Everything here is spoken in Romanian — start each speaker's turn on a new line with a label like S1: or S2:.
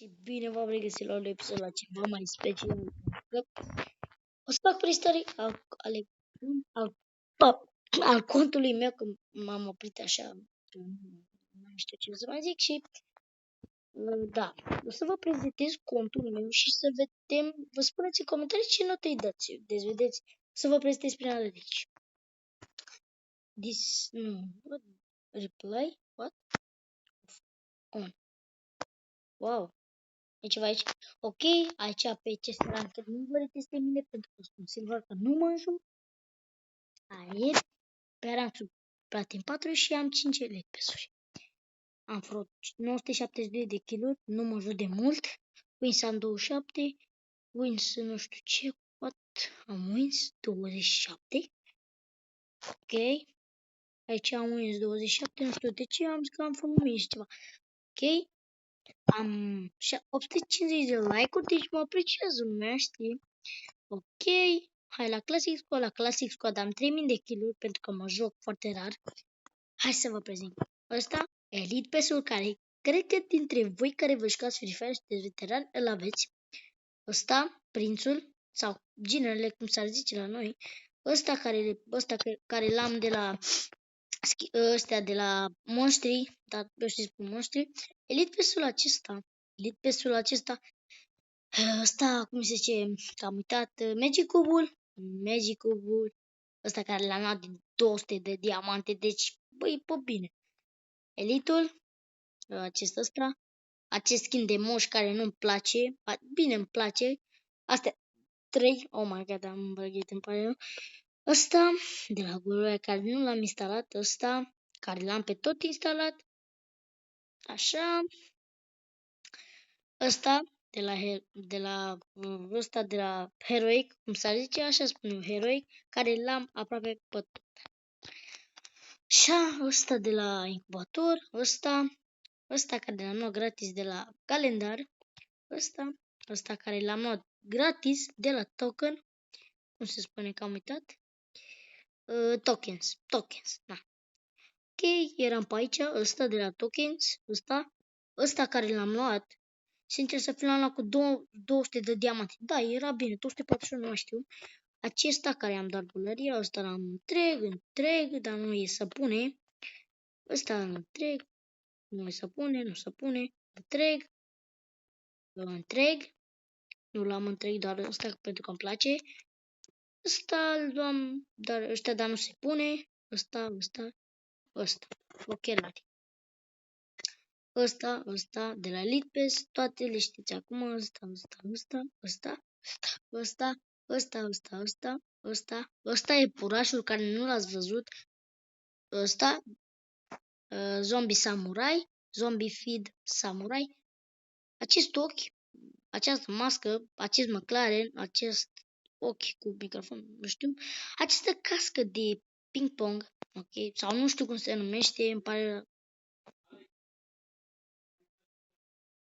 S1: Și bine v-am regăsit la un episod la ceva mai special. O să fac preistoric al contului meu, că m-am oprit așa, că nu știu ce să mai zic și da, o să vă prezentez contul meu și să vedem, vă spuneți în comentarii ce notă îi dați. Deci vedeți, să vă prezentez prin dată de aici. Reply, what? On. Wow. E ceva aici. Ok, aici pe ce rank nu vă deteste mine pentru că sunt silver, că nu mă înjur. Aici, pe rank platin 4 și am 5 elite pesuri. Am vreo 972 de kill-uri, nu mă jur de mult. Wins am 27, wins nu știu ce, what? Am wins 27. Ok, aici am wins 27, nu știu de ce, am zis că am făcut wins ceva. Ok, am 850 de like-uri, deci mă apreciază lumea, știi? Ok, hai la Classic Squad. La Classic Squad am 3000 de kill-uri pentru că mă joc foarte rar. Hai să vă prezint. Ăsta, Elite Pass-ul care cred că dintre voi care vă jucați Free Fire sunteți veterani, îl aveți. Ăsta, prințul, sau ginerele, cum s-ar zice la noi. Ăsta care l-am de la ăstea de la monștri, dar eu știu spun monștri. Elite Pass-ul acesta, ăsta, cum se zice, că am uitat, Magic Cube-ul, ăsta care l-am luat din 200 de diamante, deci, băi, pe bine. Elitul, acest skin de moș care nu-mi place, bine îmi place, astea 3, oh my god, am băgit, îmi pare rău. Ăsta, de la Guloia, care nu l-am instalat, ăsta, care l-am pe tot instalat, așa, ăsta, de la Heroic, cum s-ar zice, așa spun eu, Heroic, care l-am aproape pe tot. Așa, ăsta de la incubator, ăsta care l-am luat gratis de la calendar, ăsta care l-am luat gratis de la token, cum se spune că am uitat, tokens, da. Ok, eram pe aici, ăsta de la tokens, ăsta care l-am luat, sincer să fiu, l-am luat cu 200 de diamante. Da, era bine, 241, nu mai știu. Acesta care am dat buleria, ăsta l-am întreg, dar nu e să pune. Ăsta l-am întreg, nu e să pune, întreg. Nu l-am întreg, doar ăsta pentru că îmi place. Ăsta îl luam, dar nu se pune. Ăsta. Ochelari. Ăsta de la Elite Pass, toate le știți acum, ăsta e purașul care nu l-ați văzut, ăsta, Zombie Samurai, Zombie Feed Samurai, acest ochi, această mască, acest McLaren, acest ochi cu microfon, nu știu, această cască de ping-pong, ok, sau nu știu cum se numește, îmi pare